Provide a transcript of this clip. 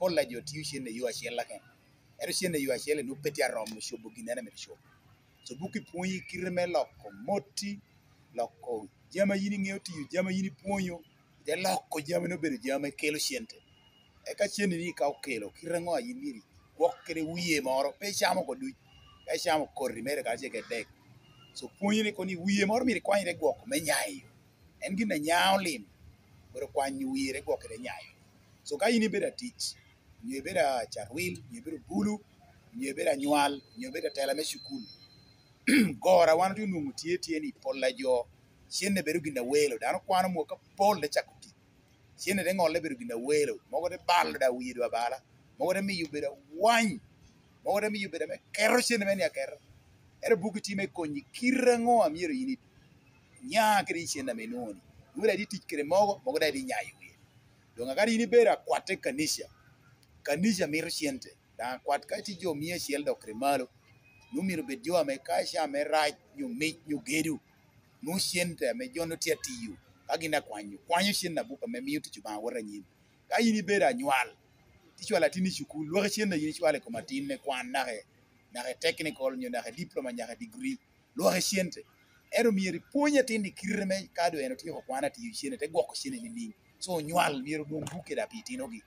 pola jo tiu shene yu achiel la ken ero shene yu achiel no peti arom shobo ginene me shobo so buki puonyi kirme loko moti loko jama yini ng'eyo tiyo jama yini puonyo de loko jama no bedo jama kelo shiente e ka chieni ni ka okelo kirengo ayiniri gwok kere wiye moro pe chamo ko duch ka chamo korri mere ka cheke dek so puonyi ni koni wiye moro miri kwanyre gwok me nyayo en gina nyawo lim bero kwany wiye gwok re nyayo so ka yini beda tich nye beda charwil nye beda bulu nye beda nywal nye beda tela me shukul gora wan tu nungu tie ni pola jo chienne bedo gina welo dano kwano mo ka pol de chakuti chienne de ngole bedo gina welo mogo de bal da wido bala mogo de mi yubeda wany mogo de mi yubeda me kero chienne me ya kero ere buku time konyi kirango amiero yini nya kri chienne me noni ngura di tich kere mogo da di nyayo wi donga gari ni bera kwate kanisha miro chiente da kwat ka ti jo mie chiel do kremalo numiro bet jo ame ka sha me rach nyu me nyu gedu no chiente me jono tia tiyu agina kwanyu chien na buka me miuti chuba wora nyin ka yini bera nywal ti chwala tini chukul lo chien na yini chwale ko matin ne kwan na he technical nyu na he diploma nya he degree lo he chiente ero mieri puonye tindi kirme kado eno ti ko kwana ti chiente te goko chiente ni so nywal miero dum buke da pitino gi